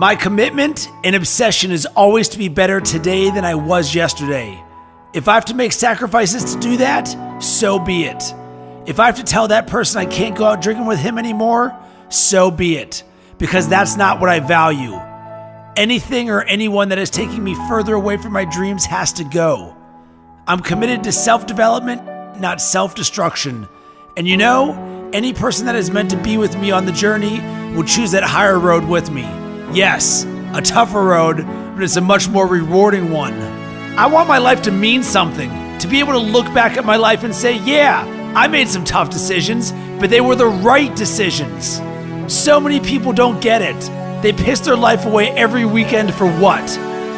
My commitment and obsession is always to be better today than I was yesterday. If I have to make sacrifices to do that, so be it. If I have to tell that person I can't go out drinking with him anymore, so be it. Because that's not what I value. Anything or anyone that is taking me further away from my dreams has to go. I'm committed to self-development, not self-destruction. And you know, any person that is meant to be with me on the journey will choose that higher road with me. Yes, a tougher road, but it's a much more rewarding one. I want my life to mean something, to be able to look back at my life and say, yeah, I made some tough decisions, but they were the right decisions. So many people don't get it. They piss their life away every weekend for what?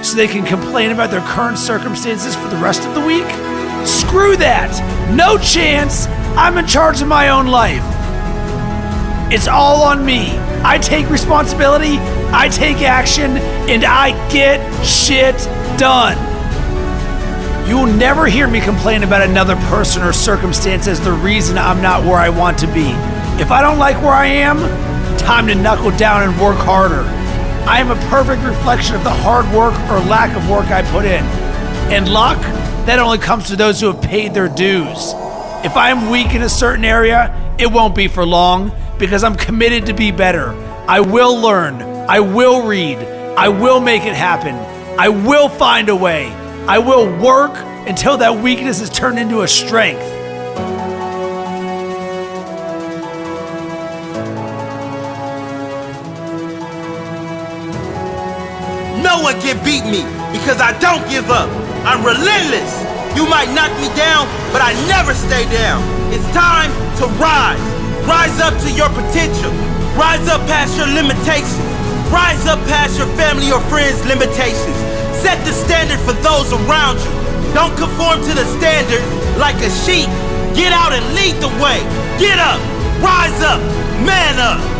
So they can complain about their current circumstances for the rest of the week? Screw that! No chance! I'm in charge of my own life. It's all on me. I take responsibility, I take action, and I get shit done. You will never hear me complain about another person or circumstance as the reason I'm not where I want to be. If I don't like where I am, time to knuckle down and work harder. I am a perfect reflection of the hard work or lack of work I put in. And luck, that only comes to those who have paid their dues. If I am weak in a certain area, it won't be for long because I'm committed to be better. I will learn. I will read. I will make it happen. I will find a way. I will work until that weakness is turned into a strength. No one can beat me because I don't give up. I'm relentless. You might knock me down, but I never stay down. It's time to rise. Rise up to your potential. Rise up past your limitations. Rise up past your family or friends' limitations. Set the standard for those around you. Don't conform to the standard like a sheep. Get out and lead the way. Get up. Rise up. Man up.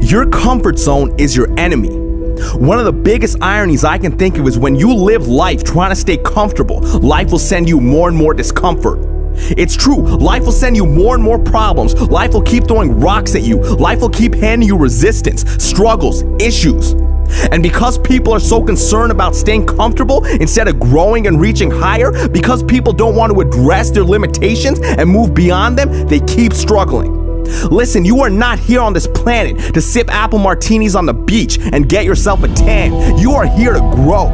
Your comfort zone is your enemy. One of the biggest ironies I can think of is when you live life trying to stay comfortable, life will send you more and more discomfort. It's true, life will send you more and more problems. Life will keep throwing rocks at you. Life will keep handing you resistance, struggles, issues. And because people are so concerned about staying comfortable instead of growing and reaching higher, because people don't want to address their limitations and move beyond them, they keep struggling. Listen, you are not here on this planet to sip apple martinis on the beach and get yourself a tan. You are here to grow.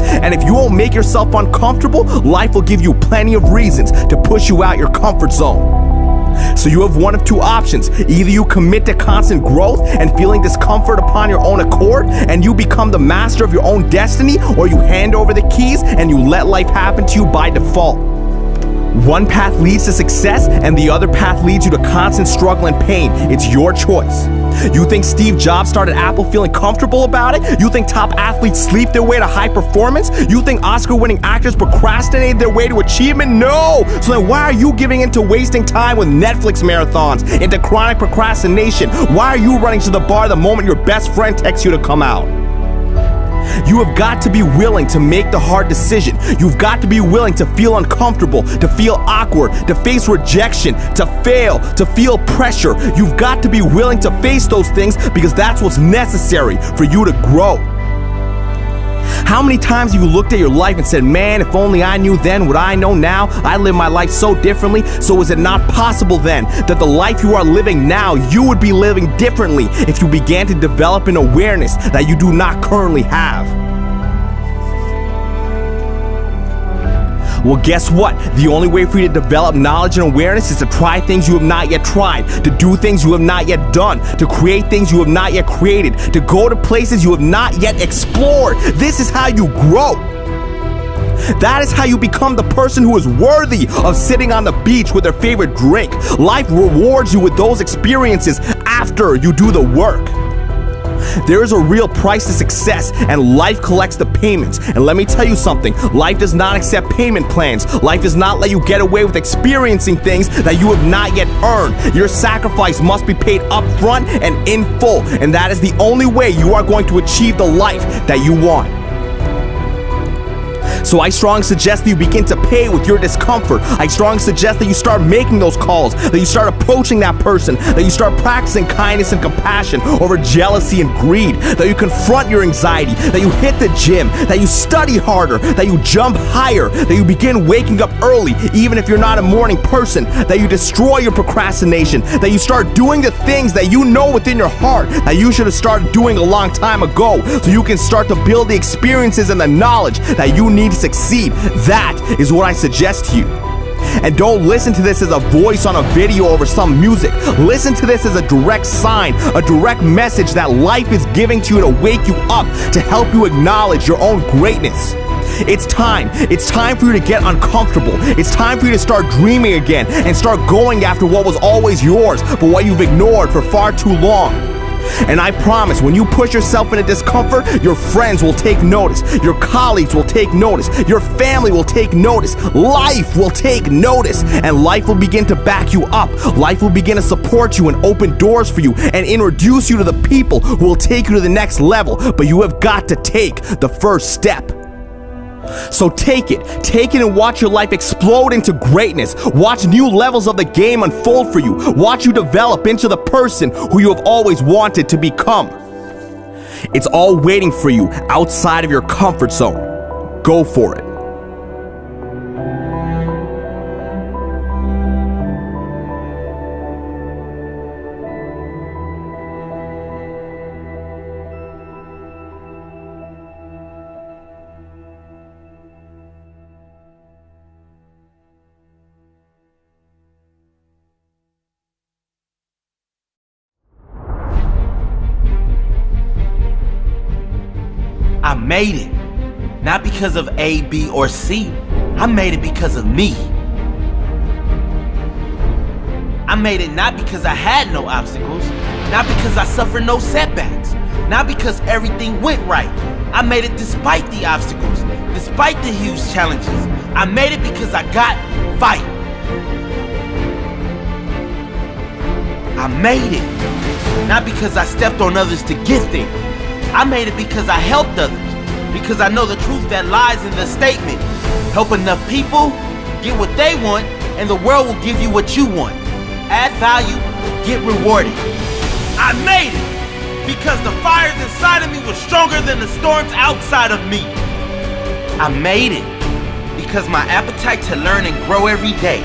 And if you won't make yourself uncomfortable, life will give you plenty of reasons to push you out your comfort zone. So you have one of two options. Either you commit to constant growth and feeling discomfort upon your own accord, and you become the master of your own destiny, or you hand over the keys and you let life happen to you by default. One path leads to success and the other path leads you to constant struggle and pain. It's your choice. You think Steve Jobs started Apple feeling comfortable about it? You think top athletes sleep their way to high performance? You think Oscar-winning actors procrastinated their way to achievement? No! So then why are you giving into wasting time with Netflix marathons, into chronic procrastination? Why are you running to the bar the moment your best friend texts you to come out? You have got to be willing to make the hard decision. You've got to be willing to feel uncomfortable, to feel awkward, to face rejection, to fail, to feel pressure. You've got to be willing to face those things because that's what's necessary for you to grow. How many times have you looked at your life and said, man, if only I knew then what I know now, I live my life so differently, so is it not possible then that the life you are living now, you would be living differently if you began to develop an awareness that you do not currently have? Well, guess what? The only way for you to develop knowledge and awareness is to try things you have not yet tried, to do things you have not yet done, to create things you have not yet created, to go to places you have not yet explored. This is how you grow. That is how you become the person who is worthy of sitting on the beach with their favorite drink. Life rewards you with those experiences after you do the work. There is a real price to success, and life collects the payments. And let me tell you something, life does not accept payment plans. Life does not let you get away with experiencing things that you have not yet earned. Your sacrifice must be paid up front and in full, and that is the only way you are going to achieve the life that you want. So I strongly suggest that you begin to pay with your discomfort. I strongly suggest that you start making those calls, that you start approaching that person, that you start practicing kindness and compassion over jealousy and greed, that you confront your anxiety, that you hit the gym, that you study harder, that you jump higher, that you begin waking up early, even if you're not a morning person, that you destroy your procrastination, that you start doing the things that you know within your heart that you should have started doing a long time ago, so you can start to build the experiences and the knowledge that you need to succeed. That is what I suggest to you. And don't listen to this as a voice on a video over some music. Listen to this as a direct sign, a direct message that life is giving to you to wake you up, to help you acknowledge your own greatness. It's time for you to get uncomfortable. It's time for you to start dreaming again and start going after what was always yours, but what you've ignored for far too long. And I promise, when you push yourself into discomfort, your friends will take notice, your colleagues will take notice, your family will take notice, life will take notice, and life will begin to back you up. Life will begin to support you and open doors for you and introduce you to the people who will take you to the next level, but you have got to take the first step. So take it and watch your life explode into greatness. Watch new levels of the game unfold for you. Watch you develop into the person who you have always wanted to become. It's all waiting for you outside of your comfort zone. Go for it. I made it, not because of A, B, or C. I made it because of me. I made it not because I had no obstacles, not because I suffered no setbacks, not because everything went right. I made it despite the obstacles, despite the huge challenges. I made it because I got fight. I made it, not because I stepped on others to get there. I made it because I helped others, because I know the truth that lies in the statement. Help enough people, get what they want, and the world will give you what you want. Add value, get rewarded. I made it because the fires inside of me were stronger than the storms outside of me. I made it because my appetite to learn and grow every day.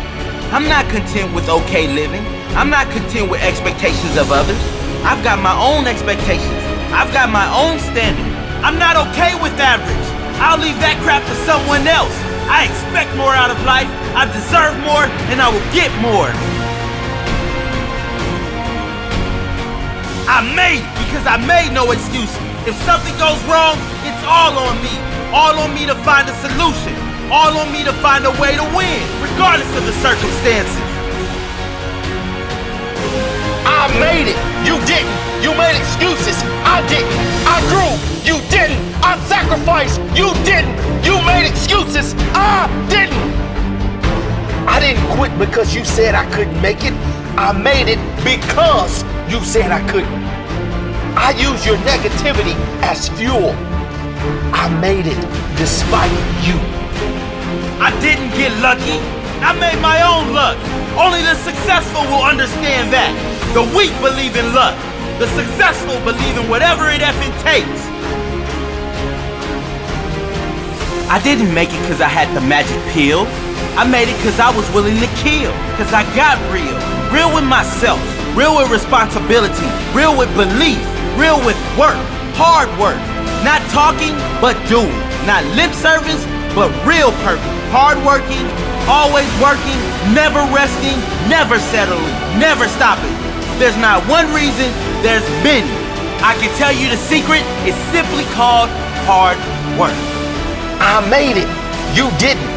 I'm not content with okay living. I'm not content with expectations of others. I've got my own expectations. I've got my own standard. I'm not okay with average. I'll leave that crap to someone else. I expect more out of life. I deserve more, and I will get more. I made it because I made no excuses. If something goes wrong, it's all on me. All on me to find a solution. All on me to find a way to win, regardless of the circumstances. I made it. You didn't. You made excuses. I didn't. I grew. You didn't. I sacrificed. You didn't. You made excuses. I didn't. I didn't quit because you said I couldn't make it. I made it because you said I couldn't. I used your negativity as fuel. I made it despite you. I didn't get lucky. I made my own luck. Only the successful will understand that. The weak believe in luck. The successful believe in whatever it effing takes. I didn't make it because I had the magic pill. I made it because I was willing to kill. Because I got real. Real with myself. Real with responsibility. Real with belief. Real with work. Hard work. Not talking, but doing. Not lip service, but real purpose. Hardworking, always working, never resting, never settling, never stopping. There's not one reason, there's many. I can tell you the secret is simply called hard work. I made it. You didn't.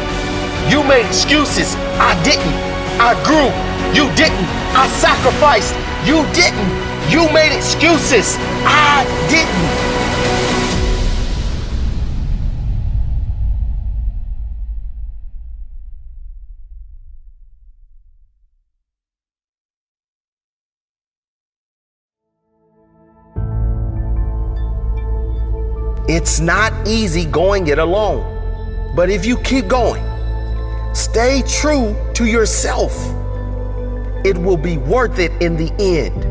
You made excuses. I didn't. I grew. You didn't. I sacrificed. You didn't. You made excuses. I didn't. It's not easy going it alone. But if you keep going, stay true to yourself, it will be worth it in the end.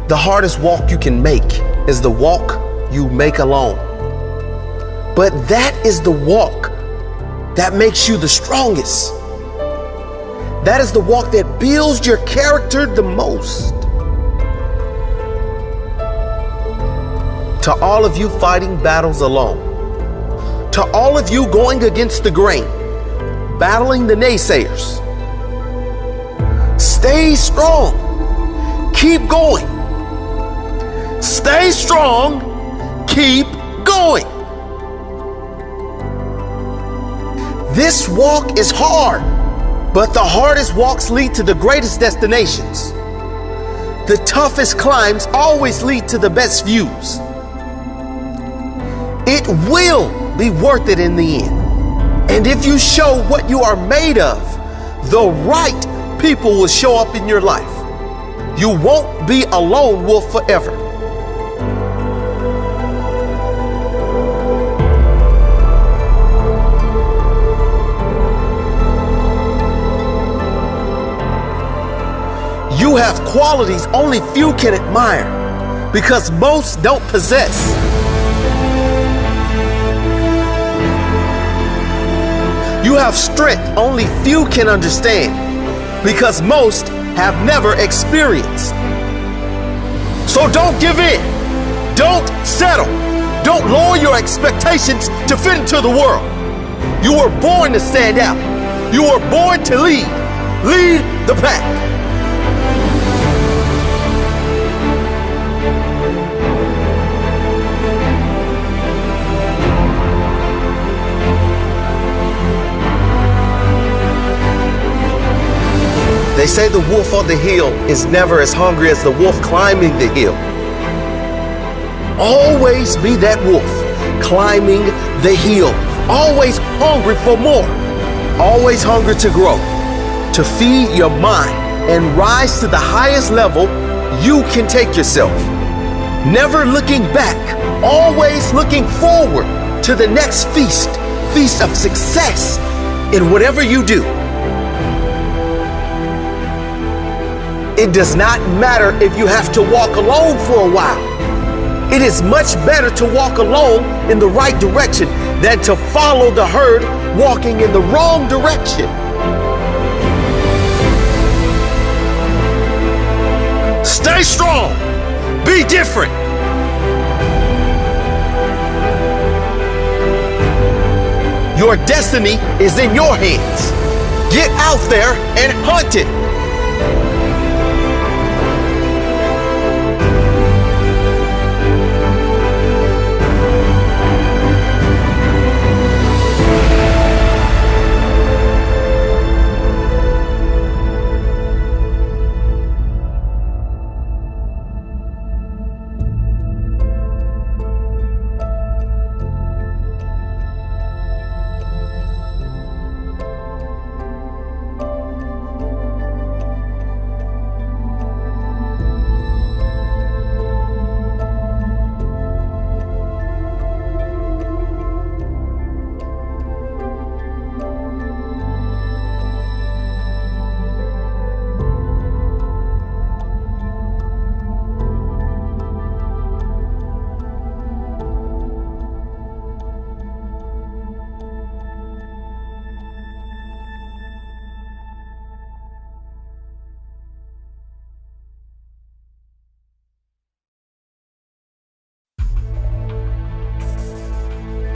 The hardest walk you can make is the walk you make alone. But that is the walk that makes you the strongest. That is the walk that builds your character the most. To all of you fighting battles alone, to all of you going against the grain, battling the naysayers, stay strong. Keep going. Stay strong. Keep going. This walk is hard, but the hardest walks lead to the greatest destinations. The toughest climbs always lead to the best views. It will be worth it in the end. And if you show what you are made of, the right people will show up in your life. You won't be a lone wolf forever. You have qualities only few can admire because most don't possess. You have strength only few can understand because most have never experienced. So don't give in. Don't settle. Don't lower your expectations to fit into the world. You were born to stand out. You were born to lead. Lead the pack. They say the wolf on the hill is never as hungry as the wolf climbing the hill. Always be that wolf climbing the hill. Always hungry for more. Always hungry to grow, to feed your mind and rise to the highest level you can take yourself. Never looking back, always looking forward to the next feast of success in whatever you do. It does not matter if you have to walk alone for a while. It is much better to walk alone in the right direction than to follow the herd walking in the wrong direction. Stay strong. Be different. Your destiny is in your hands. Get out there and hunt it.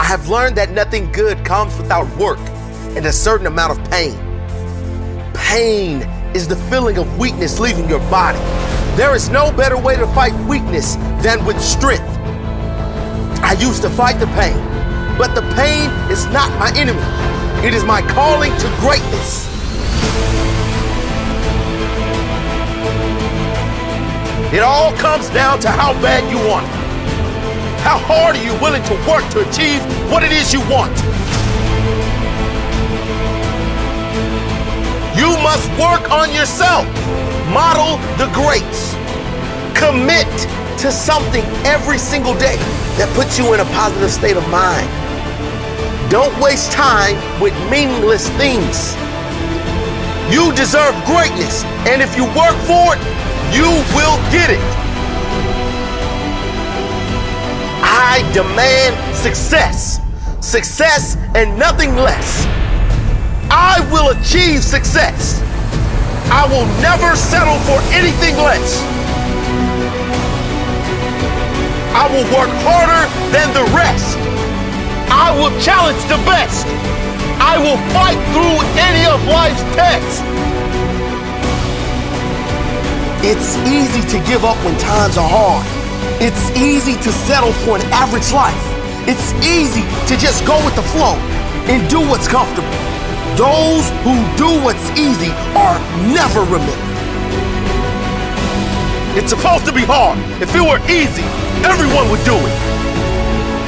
have learned that nothing good comes without work and a certain amount of pain. Pain is the feeling of weakness leaving your body. There is no better way to fight weakness than with strength. I used to fight the pain, but the pain is not my enemy. It is my calling to greatness. It all comes down to how bad you want it. How hard are you willing to work to achieve what it is you want? You must work on yourself. Model the greats. Commit to something every single day that puts you in a positive state of mind. Don't waste time with meaningless things. You deserve greatness, and if you work for it, you will get it. I demand success. Success and nothing less. I will achieve success. I will never settle for anything less. I will work harder than the rest. I will challenge the best. I will fight through any of life's tests. It's easy to give up when times are hard. It's easy to settle for an average life. It's easy to just go with the flow and do what's comfortable. Those who do what's easy are never remembered. It's supposed to be hard. If it were easy, everyone would do it.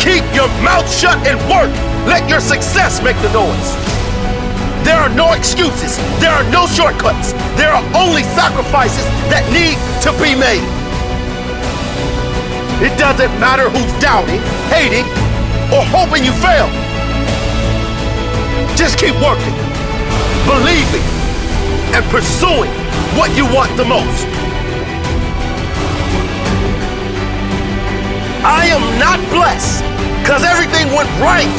Keep your mouth shut and work. Let your success make the noise. There are no excuses. There are no shortcuts. There are only sacrifices that need to be made. It doesn't matter who's doubting, hating, or hoping you fail. Just keep working, believing, and pursuing what you want the most. I am not blessed because everything went right.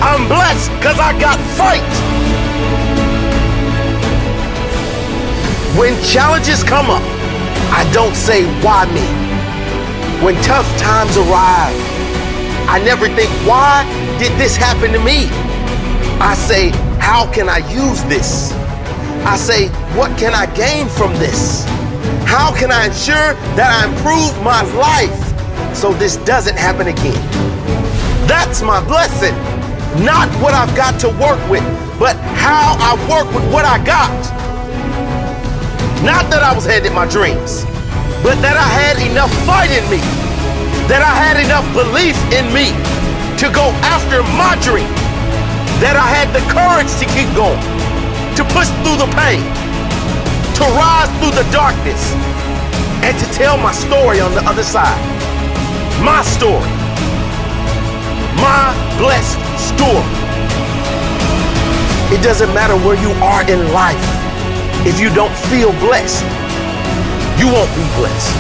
I'm blessed because I got fight. When challenges come up, I don't say, why me? When tough times arrive, I never think, why did this happen to me? I say, how can I use this? I say, what can I gain from this? How can I ensure that I improve my life so this doesn't happen again? That's my blessing. Not what I've got to work with, but how I work with what I got. Not that I was handed my dreams, but that I had enough fight in me, that I had enough belief in me to go after my dream, that I had the courage to keep going, to push through the pain, to rise through the darkness, and to tell my story on the other side. My story. My blessed story. It doesn't matter where you are in life. If you don't feel blessed, you won't be blessed.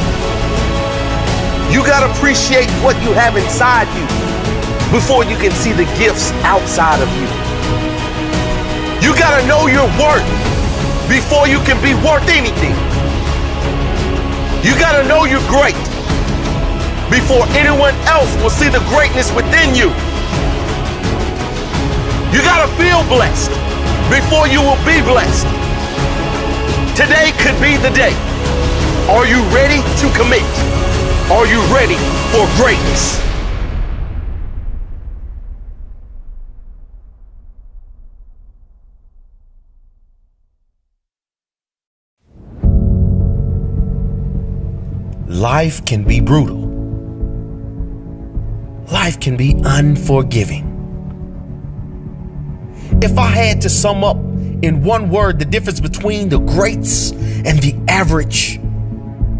You gotta appreciate what you have inside you before you can see the gifts outside of you. You gotta know your worth before you can be worth anything. You gotta know you're great before anyone else will see the greatness within you. You gotta feel blessed before you will be blessed. Today could be the day. Are you ready to commit? Are you ready for greatness? Life can be brutal. Life can be unforgiving. If I had to sum up in one word the difference between the greats and the average,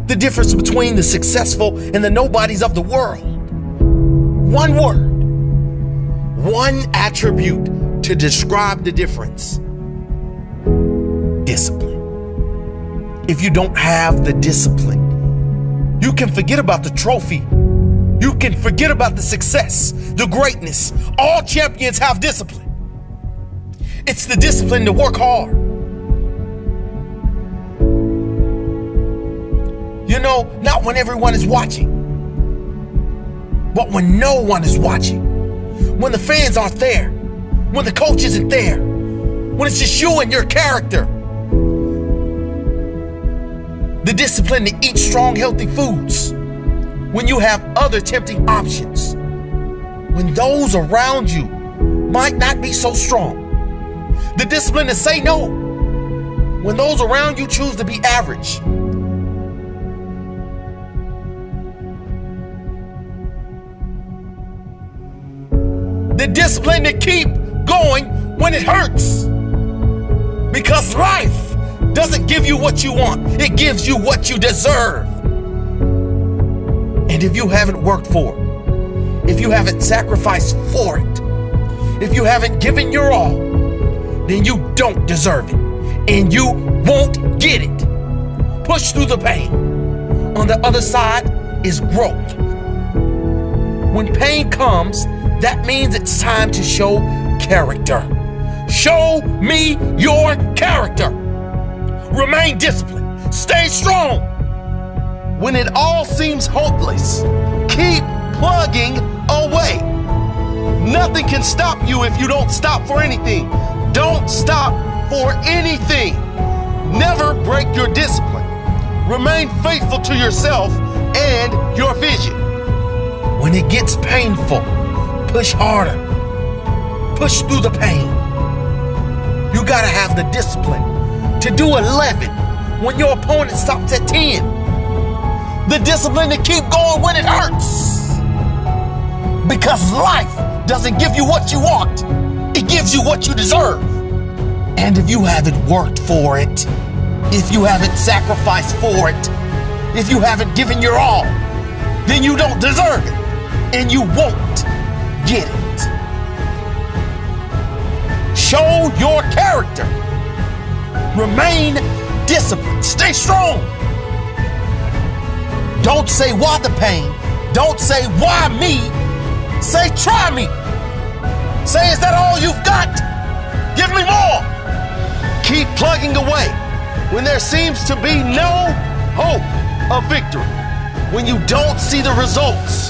the difference between the successful and the nobodies of the world, one word, one attribute to describe the difference: discipline. If you don't have the discipline, you can forget about the trophy. You can forget about the success, the greatness. All champions have discipline. It's the discipline to work hard. You know, not when everyone is watching, but when no one is watching. when the fans aren't there, when the coach isn't there, when it's just you and your character. The discipline to eat strong, healthy foods when you have other tempting options. When those around you might not be so strong. The discipline to say no when those around you choose to be average. The discipline to keep going when it hurts. Because life doesn't give you what you want, it gives you what you deserve. And if you haven't worked for it, if you haven't sacrificed for it, if you haven't given your all, then you don't deserve it, and you won't get it. Push through the pain. On the other side is growth. When pain comes, that means it's time to show character. Show me your character. Remain disciplined. Stay strong. When it all seems hopeless, keep plugging away. Nothing can stop you if you don't stop for anything. Don't stop for anything. Never break your discipline. Remain faithful to yourself and your vision. When it gets painful, push harder. Push through the pain. You gotta have the discipline to do 11 when your opponent stops at 10. The discipline to keep going when it hurts. Because life doesn't give you what you want. It gives you what you deserve. And if you haven't worked for it, if you haven't sacrificed for it, if you haven't given your all, then you don't deserve it. And you won't get it. Show your character. Remain disciplined. Stay strong. Don't say why the pain. Don't say why me. Say try me. Say, is that all you've got? Give me more. Keep plugging away when there seems to be no hope of victory. When you don't see the results,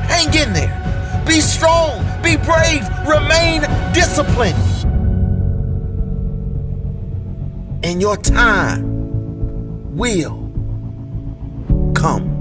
hang in there. Be strong. Be brave. Remain disciplined. And your time will come.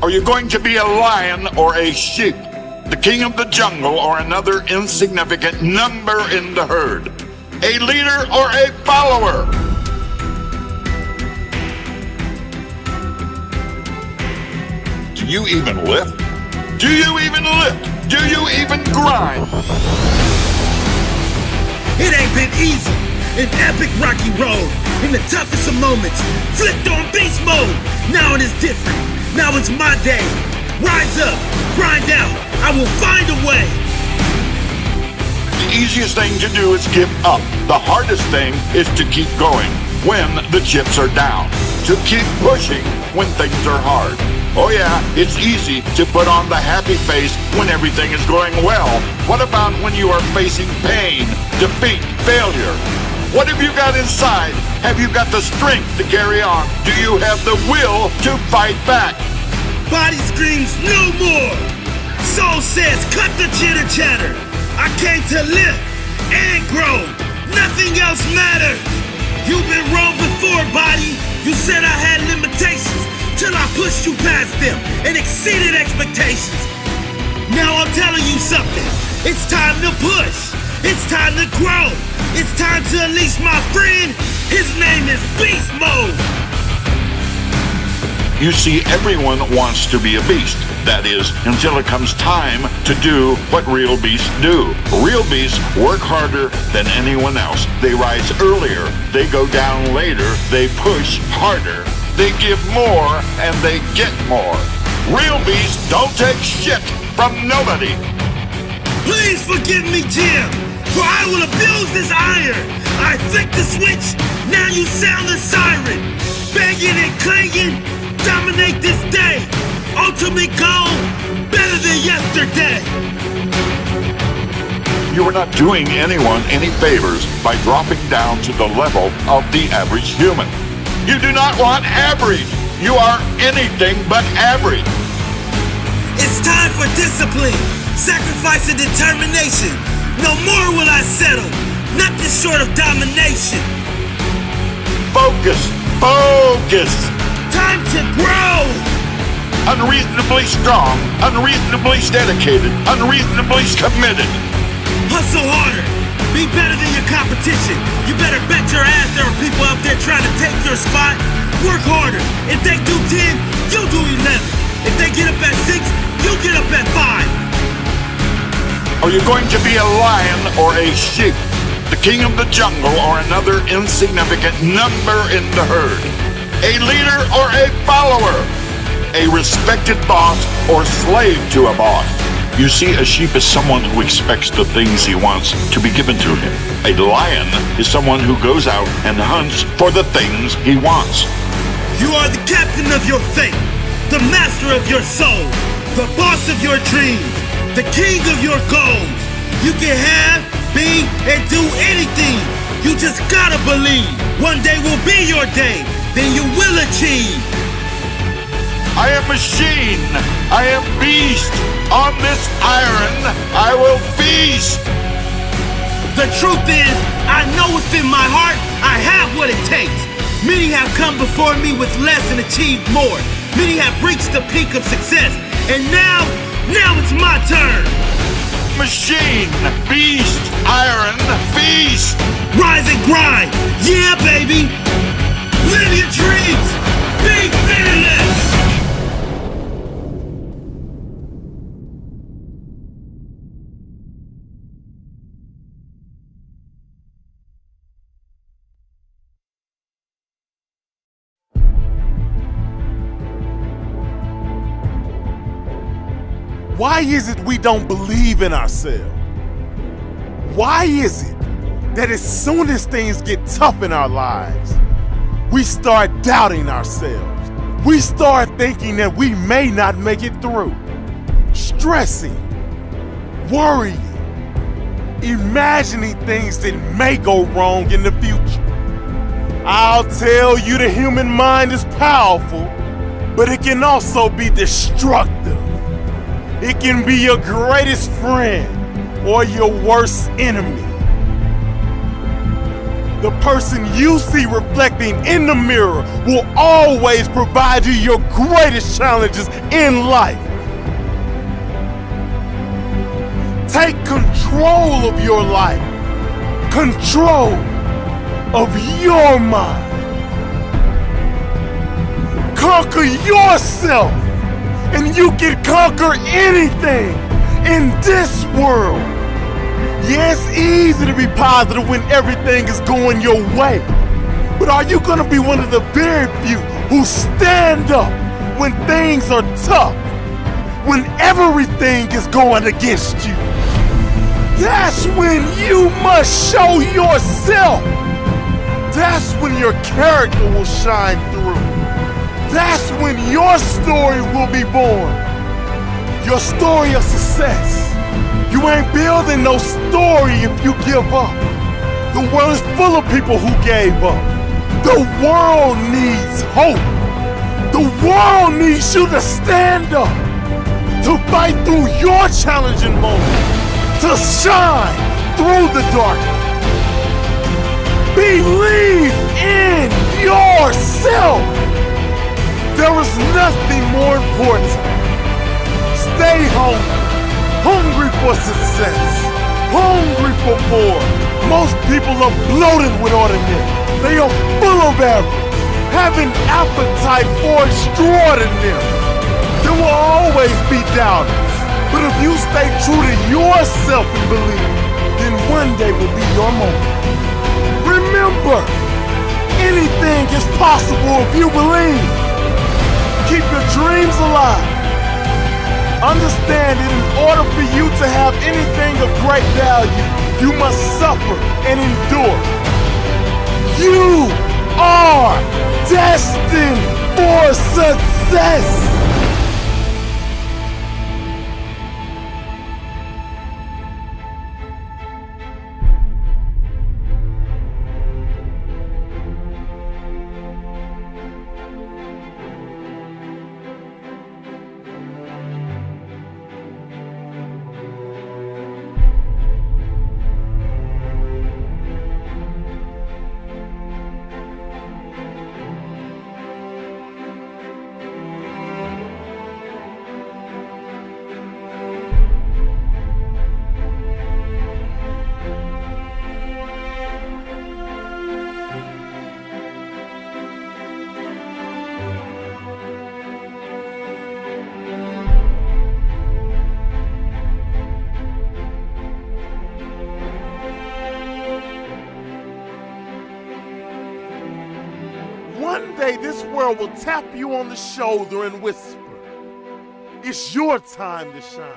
Are you going to be a lion or a sheep? The king of the jungle or another insignificant number in the herd? A leader or a follower? Do you even lift? Do you even lift? Do you even grind? It ain't been easy. An epic rocky road. In the toughest of moments. Flipped on beast mode. Now it is different. Now it's my day. Rise up. Grind out. I will find a way. The easiest thing to do is give up. The hardest thing is to keep going when the chips are down. To keep pushing when things are hard. Oh yeah, it's easy to put on the happy face when everything is going well. What about when you are facing pain, defeat, failure? What have you got inside? Have you got the strength to carry on? Do you have the will to fight back? Body screams no more. Soul says cut the chitter chatter. I came to live and grow. Nothing else matters. You've been wrong before, body. You said I had limitations till I pushed you past them and exceeded expectations. Now I'm telling you something. It's time to push. It's time to grow. It's time to unleash my friend. His name is Beast Mode. You see, everyone wants to be a beast. That is, until it comes time to do what real beasts do. Real beasts work harder than anyone else. They rise earlier, they go down later, they push harder, they give more, and they get more. Real beasts don't take shit from nobody. Please forgive me, Jim, for I will abuse this iron. I flick the switch, now you sound the siren. Banging and clanging, dominate this day. Ultimate goal, better than yesterday. You are not doing anyone any favors by dropping down to the level of the average human. You do not want average. You are anything but average. It's time for discipline, sacrifice and determination. No more will I settle, nothing short of domination. Focus, focus. Time to grow. Unreasonably strong, unreasonably dedicated, unreasonably committed. Hustle harder. Be better than your competition. You better bet your ass there are people out there trying to take your spot. Work harder. If they do 10, you do 11. If they get up at 6, you get up at 5. Are you going to be a lion or a sheep? The king of the jungle or another insignificant number in the herd? A leader or a follower? A respected boss or slave to a boss? You see, a sheep is someone who expects the things he wants to be given to him. A lion is someone who goes out and hunts for the things he wants. You are the captain of your fate, the master of your soul, the boss of your dreams, the king of your goals. You can have, be, and do anything. You just gotta believe. One day will be your day, then you will achieve. I am machine. I am beast. On this iron, I will feast. The truth is, I know within my heart, I have what it takes. Many have come before me with less and achieved more. Many have reached the peak of success. And now it's my turn. Machine, beast, iron, feast. Rise and grind. Yeah, baby. Live your dreams. Be fearless. Why is it we don't believe in ourselves? Why is it that as soon as things get tough in our lives, we start doubting ourselves? We start thinking that we may not make it through, stressing, worrying, imagining things that may go wrong in the future. I'll tell you, the human mind is powerful, but it can also be destructive. It can be your greatest friend or your worst enemy. The person you see reflecting in the mirror will always provide you your greatest challenges in life. Take control of your life, control of your mind. Conquer yourself, and you can conquer anything in this world. Yeah, it's easy to be positive when everything is going your way. But are you gonna be one of the very few who stand up when things are tough, when everything is going against you? That's when you must show yourself. That's when your character will shine through. That's when your story will be born. Your story of success. You ain't building no story if you give up. The world is full of people who gave up. The world needs hope. The world needs you to stand up, to fight through your challenging moments, to shine through the darkness. Believe in yourself. There is nothing more important. Stay hungry for success, hungry for more. Most people are bloated with ordinary. They are full of average. have an appetite for extraordinary. There will always be doubters. But if you stay true to yourself and believe, then one day will be your moment. Remember, anything is possible if you believe. Keep your dreams alive. Understand that in order for you to have anything of great value, you must suffer and endure. You are destined for success. One day this world will tap you on the shoulder and whisper, it's your time to shine.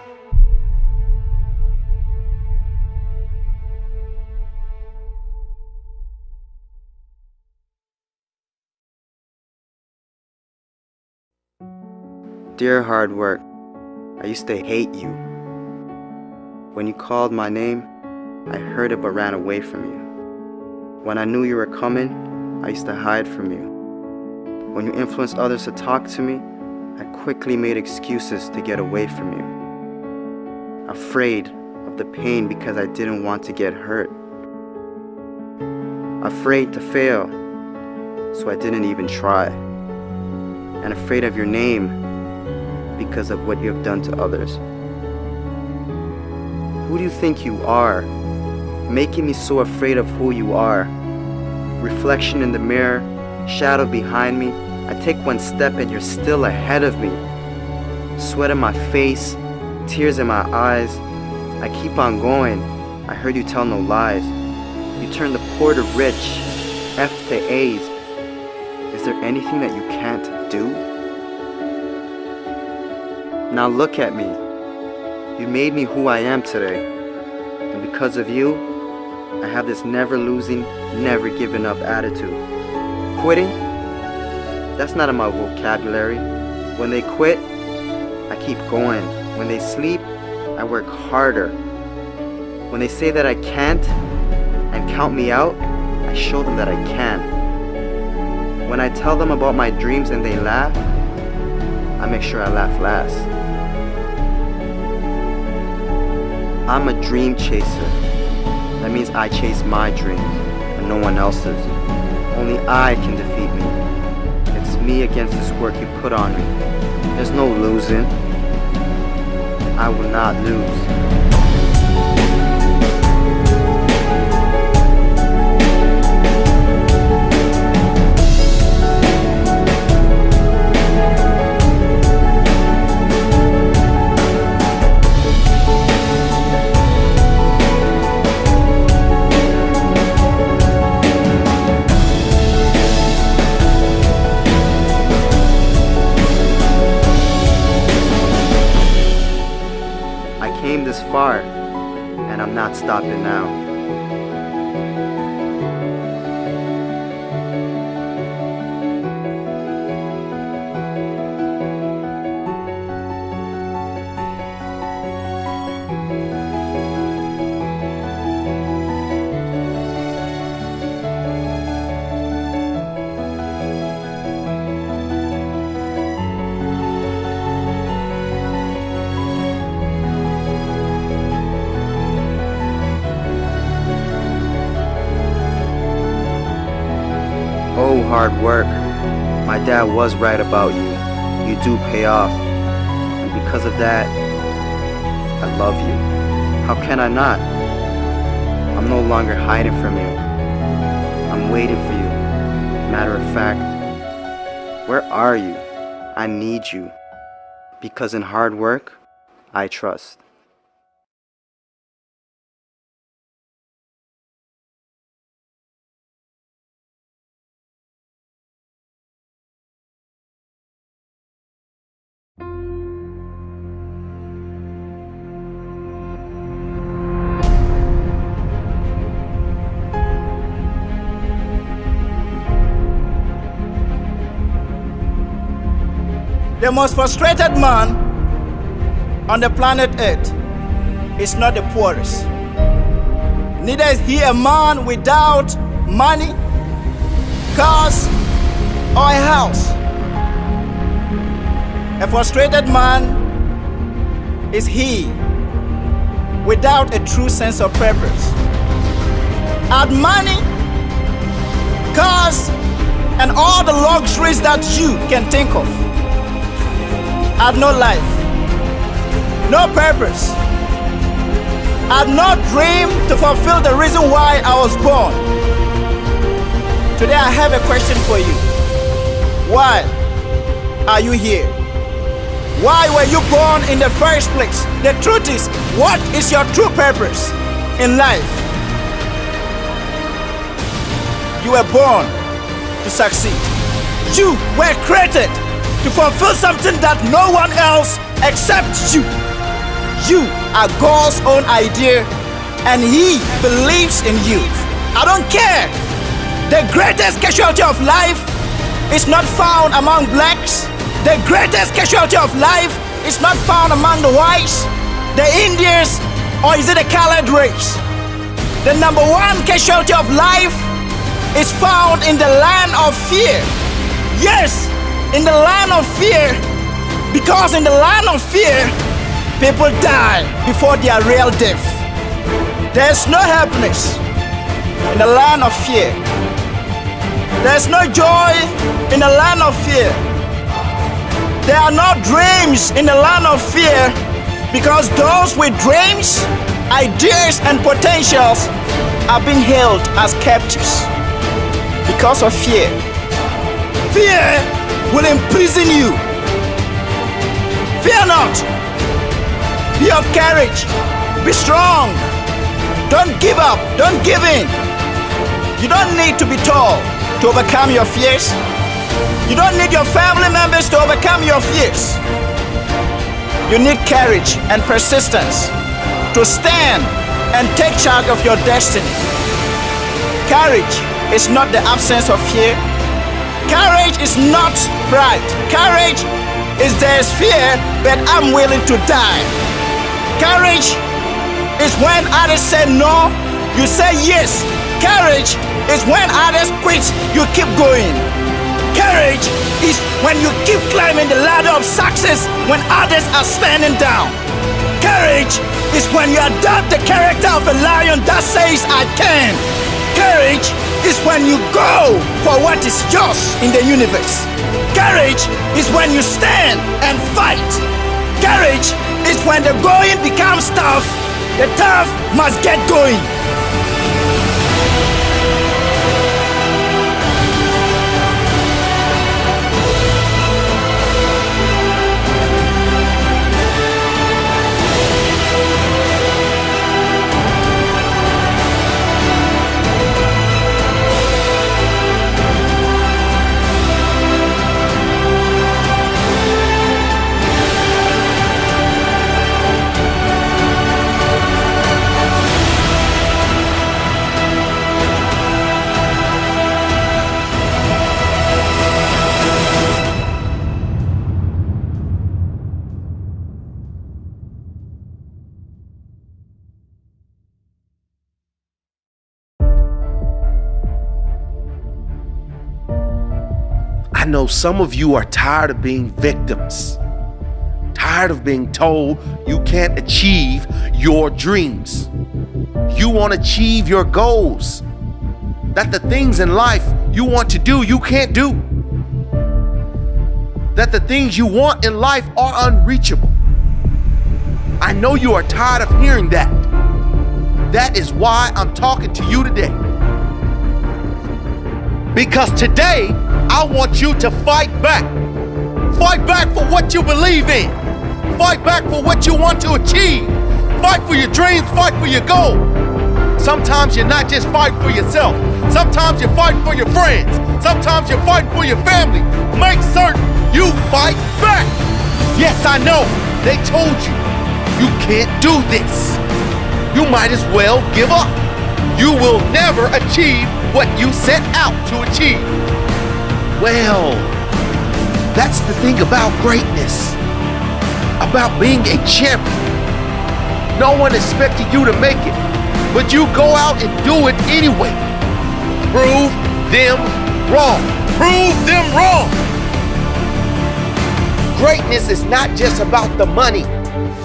Dear hard work, I used to hate you. When you called my name, I heard it but ran away from you. When I knew you were coming, I used to hide from you. When you influenced others to talk to me, I quickly made excuses to get away from you. Afraid of the pain because I didn't want to get hurt. Afraid to fail, so I didn't even try. And afraid of your name because of what you have done to others. Who do you think you are? Making me so afraid of who you are. Reflection in the mirror, shadow behind me. I take one step and you're still ahead of me. Sweat in my face, tears in my eyes. I keep on going. I heard you tell no lies. You turn the poor to rich, F to A's. Is there anything that you can't do? Now look at me. You made me who I am today. And because of you, I have this never losing, never giving up attitude. Quitting? That's not in my vocabulary. When they quit, I keep going. When they sleep, I work harder. When they say that I can't and count me out, I show them that I can. When I tell them about my dreams and they laugh, I make sure I laugh last. I'm a dream chaser. That means I chase my dreams and no one else's. Only I can defeat me. It's me against this work you put on me. There's no losing. I will not lose. This far, and I'm not stopping now. Oh, hard work. My dad was right about you. You do pay off. And because of that, I love you. How can I not? I'm no longer hiding from you. I'm waiting for you. Matter of fact, Where are you? I need you. Because in hard work, I trust. The most frustrated man on the planet Earth is not the poorest. Neither is he a man without money, cars, or a house. A frustrated man is he without a true sense of purpose. Add money, cars, and all the luxuries that you can think of. I've no life, no purpose. I've no dream to fulfill the reason why I was born. Today I have a question for you. Why are you here? Why were you born in the first place? The truth is, what is your true purpose in life? You were born to succeed. You were created to fulfill something that no one else except you. You are God's own idea and He believes in you. I don't care. The greatest casualty of life is not found among blacks. The greatest casualty of life is not found among the whites, the Indians, or is it the colored race? The number one casualty of life is found in the land of fear. Yes, in the land of fear, because in the land of fear, people die before their real death. There's no happiness in the land of fear. There's no joy in the land of fear. There are no dreams in the land of fear, because those with dreams, ideas, and potentials are being held as captives because of fear. Fear will imprison you. Fear not. Be of courage. Be strong. Don't give up. Don't give in. You don't need to be tall to overcome your fears. You don't need your family members to overcome your fears. You need courage and persistence to stand and take charge of your destiny. Courage is not the absence of fear. Courage is not pride. Courage is there's fear, but I'm willing to die. Courage is when others say no, you say yes. Courage is when others quit, you keep going. Courage is when you keep climbing the ladder of success when others are standing down. Courage is when you adopt the character of a lion that says, I can. Courage is when you go for what is yours in the universe. Courage is when you stand and fight. Courage is when the going becomes tough. The tough must get going. I know some of you are tired of being victims, tired of being told you can't achieve your dreams. You want to achieve your goals, that the things in life you want to do, you can't do. That the things you want in life are unreachable. I know you are tired of hearing that. That is why I'm talking to you today. Because today, I want you to fight back. Fight back for what you believe in. Fight back for what you want to achieve. Fight for your dreams, fight for your goal. Sometimes you're not just fighting for yourself. Sometimes you're fighting for your friends. Sometimes you're fighting for your family. Make certain you fight back. Yes, I know. They told you, you can't do this. You might as well give up. You will never achieve what you set out to achieve. Well, that's the thing about greatness, about being a champion. No one expected you to make it, but you go out and do it anyway. Prove them wrong. Prove them wrong. Greatness is not just about the money.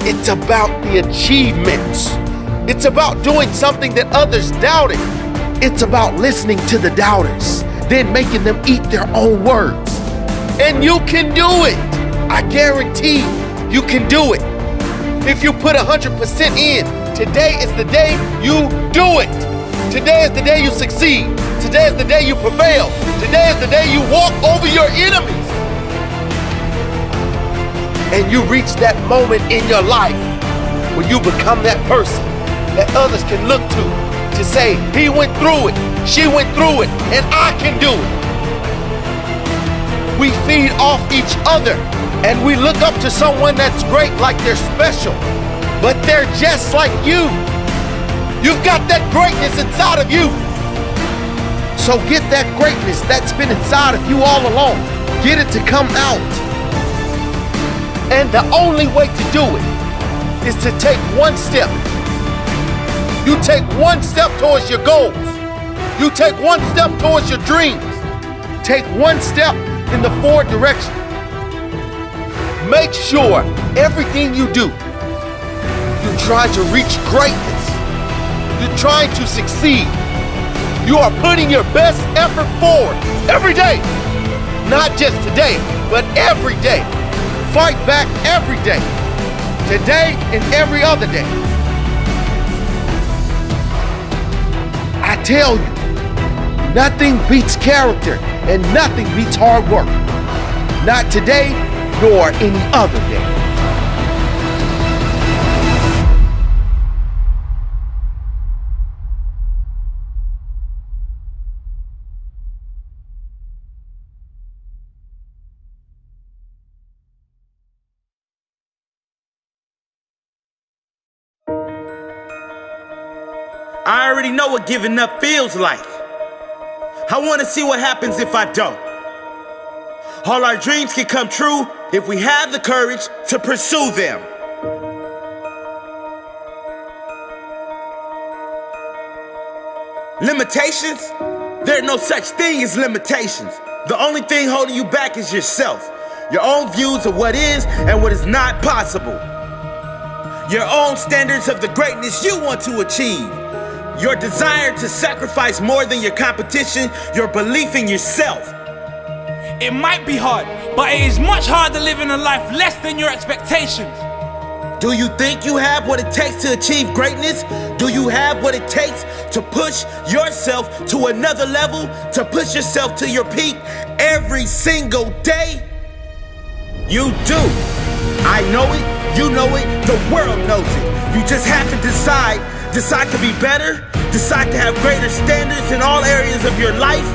It's about the achievements. It's about doing something that others doubted. It's about listening to the doubters, then making them eat their own words. And you can do it. I guarantee you can do it. If you put 100% in, today is the day you do it. Today is the day you succeed. Today is the day you prevail. Today is the day you walk over your enemies. And you reach that moment in your life when you become that person that others can look to say, he went through it, she went through it, and I can do it. We feed off each other and we look up to someone that's great like they're special, but they're just like you. You've got that greatness inside of you. So get that greatness that's been inside of you all along. Get it to come out. And the only way to do it is to take one step. You take one step towards your goals. You take one step towards your dreams. Take one step in the forward direction. Make sure everything you do, you're trying to reach greatness. You're trying to succeed. You are putting your best effort forward every day. Not just today, but every day. Fight back every day. Today and every other day. I tell you, nothing beats character and nothing beats hard work. Not today, nor any other day. I already know what giving up feels like. I want to see what happens if I don't. All our dreams can come true if we have the courage to pursue them. Limitations? There are no such thing as limitations. The only thing holding you back is yourself. Your own views of what is and what is not possible. Your own standards of the greatness you want to achieve. Your desire to sacrifice more than your competition, your belief in yourself. It might be hard, but it is much harder living a life less than your expectations. Do you think you have what it takes to achieve greatness? Do you have what it takes to push yourself to another level, to push yourself to your peak every single day? You do. I know it, you know it, the world knows it. You just have to decide to be better, decide to have greater standards in all areas of your life.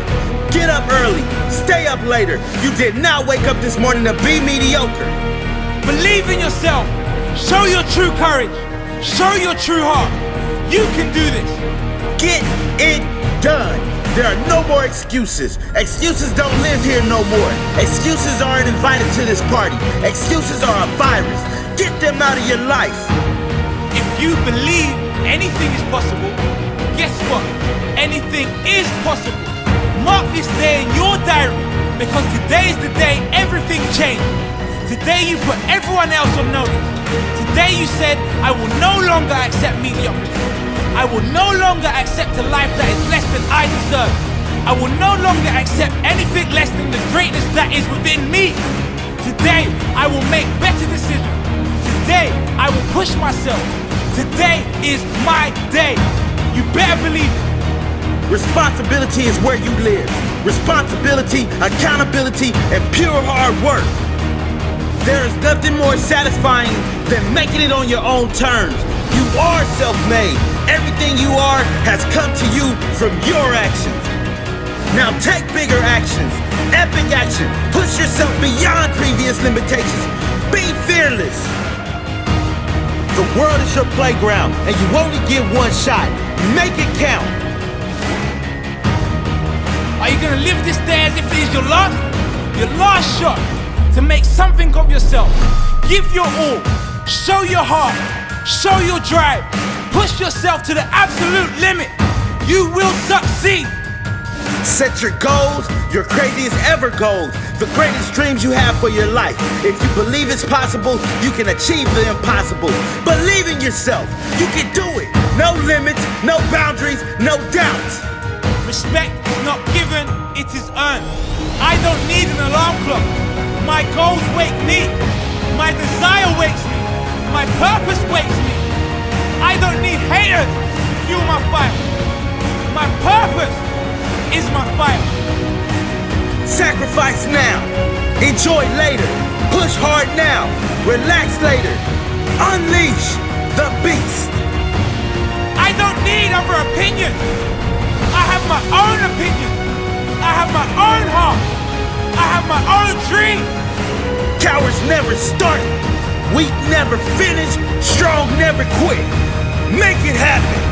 Get up early, stay up later. You did not wake up this morning to be mediocre. Believe in yourself. Show your true courage. Show your true heart. You can do this. Get it done. There are no more excuses. Excuses don't live here no more. Excuses aren't invited to this party. Excuses are a virus. Get them out of your life. If you believe anything is possible, guess what? Anything is possible. Mark this day in your diary, because today is the day everything changed. Today you put everyone else on notice. Today you said, I will no longer accept mediocrity. I will no longer accept a life that is less than I deserve. I will no longer accept anything less than the greatness that is within me. Today I will make better decisions. Today I will push myself. Today is my day. You better believe it. Responsibility is where you live. responsibility, accountability, and pure hard work. There is nothing more satisfying than making it on your own terms. You are self-made. Everything you are has come to you from your actions. Now take bigger actions, epic action. Push yourself beyond previous limitations. Be fearless. The world is your playground, and you only get one shot. Make it count. Are you gonna live this day as if it is your last shot to make something of yourself? Give your all, show your heart, show your drive, push yourself to the absolute limit. You will succeed. Set your goals, your craziest ever goals, the greatest dreams you have for your life. If you believe it's possible, you can achieve the impossible. Believe in yourself, you can do it. No limits, no boundaries, no doubts. Respect is not given, it is earned. I don't need an alarm clock. My goals wake me. My desire wakes me. My purpose wakes me. I don't need haters to fuel my fire. My purpose is my fire. Sacrifice now, enjoy later, push hard now, relax later, unleash the beast. I don't need other opinions. I have my own opinion. I have my own heart. I have my own dream. Cowards never start, weak never finish, strong never quit. Make it happen.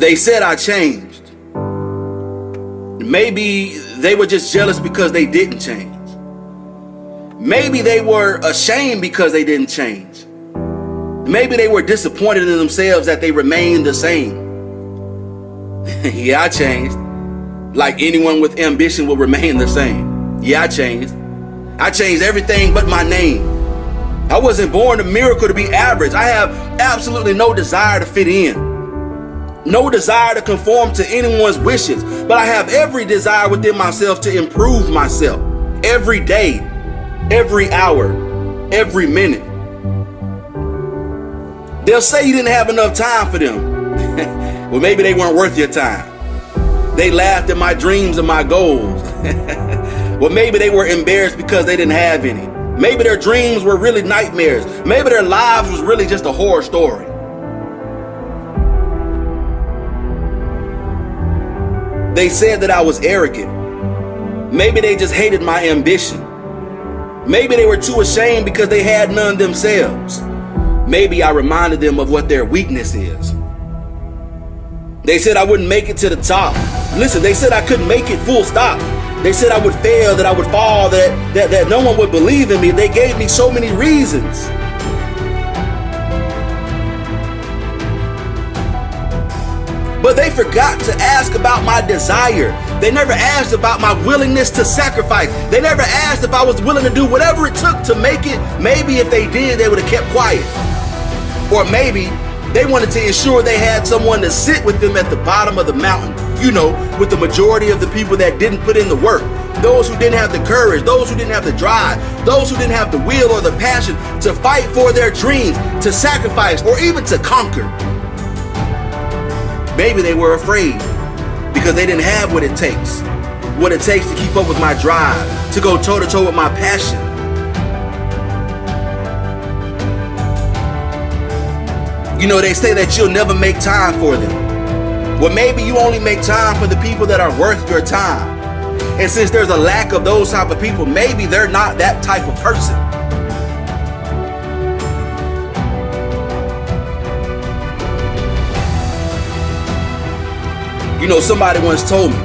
They said I changed. Maybe they were just jealous because they didn't change. Maybe they were ashamed because they didn't change. Maybe they were disappointed in themselves that they remained the same. Yeah, I changed. Like anyone with ambition will remain the same. Yeah, I changed. I changed everything but my name. I wasn't born a miracle to be average. I have absolutely no desire to fit in. No desire to conform to anyone's wishes, but I have every desire within myself to improve myself every day, every hour, every minute. They'll say you didn't have enough time for them. Well, maybe they weren't worth your time. They laughed at my dreams and my goals. Well, maybe they were embarrassed because they didn't have any. Maybe their dreams were really nightmares. Maybe their lives was really just a horror story. They said that I was arrogant. Maybe they just hated my ambition. Maybe they were too ashamed because they had none themselves. Maybe I reminded them of what their weakness is. They said I wouldn't make it to the top. Listen, they said I couldn't make it, full stop. They said I would fail, that I would fall, that no one would believe in me. They gave me so many reasons. But they forgot to ask about my desire. They never asked about my willingness to sacrifice. They never asked if I was willing to do whatever it took to make it. Maybe if they did, they would have kept quiet. Or maybe they wanted to ensure they had someone to sit with them at the bottom of the mountain. You know, with the majority of the people that didn't put in the work. Those who didn't have the courage, those who didn't have the drive, those who didn't have the will or the passion to fight for their dreams, to sacrifice, or even to conquer. Maybe they were afraid because they didn't have what it takes to keep up with my drive, to go toe-to-toe with my passion. You know, they say that you'll never make time for them. Well, maybe you only make time for the people that are worth your time. And since there's a lack of those type of people, maybe they're not that type of person. You know, somebody once told me,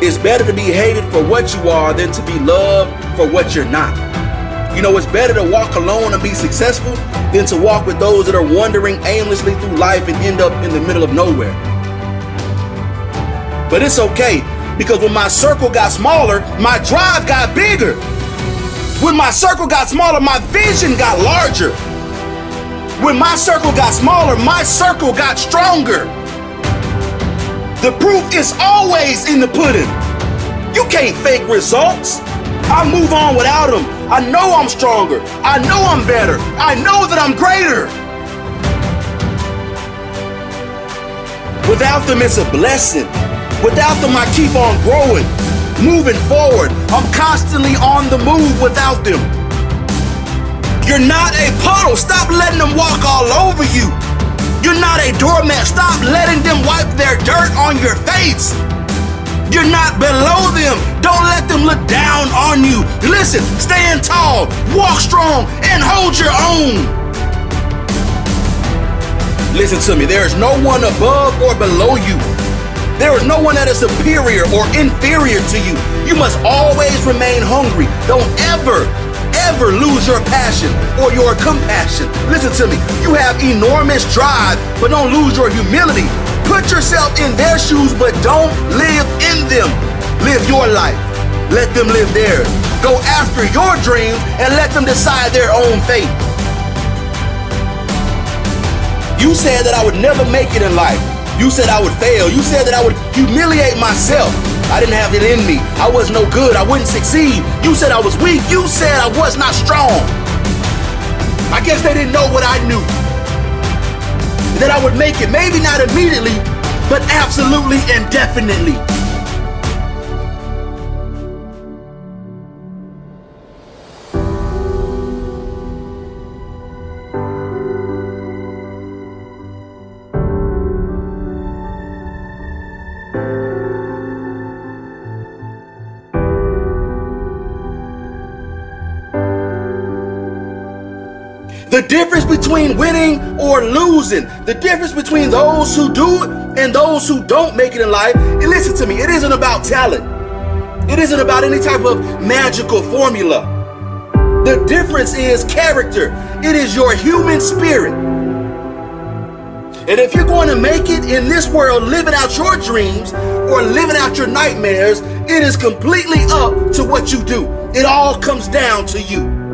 it's better to be hated for what you are than to be loved for what you're not. You know, it's better to walk alone and be successful than to walk with those that are wandering aimlessly through life and end up in the middle of nowhere. But it's okay, because when my circle got smaller, my drive got bigger. When my circle got smaller, my vision got larger. When my circle got smaller, my circle got stronger. The proof is always in the pudding. You can't fake results. I move on without them. I know I'm stronger. I know I'm better. I know that I'm greater. Without them, it's a blessing. Without them, I keep on growing, moving forward. I'm constantly on the move without them. You're not a puddle. Stop letting them walk all over you. You're not a doormat. Stop letting them wipe their dirt on your face. You're not below them. Don't let them look down on you. Listen, stand tall, walk strong, and hold your own. Listen to me. There is no one above or below you. There is no one that is superior or inferior to you. You must always remain hungry. Don't ever lose your passion or your compassion. Listen to me. You have enormous drive, but don't lose your humility. Put yourself in their shoes, but don't live in them. Live your life. Let them live theirs. Go after your dreams and let them decide their own fate. You said that I would never make it in life. You said I would fail. You said that I would humiliate myself. I didn't have it in me. I was no good. I wouldn't succeed. You said I was weak. You said I was not strong. I guess they didn't know what I knew. That I would make it. Maybe not immediately, but absolutely and definitely. The difference between winning or losing, the difference between those who do it and those who don't make it in life, and listen to me, it isn't about talent. It isn't about any type of magical formula. The difference is character. It is your human spirit. And if you're going to make it in this world, living out your dreams or living out your nightmares, it is completely up to what you do. It all comes down to you.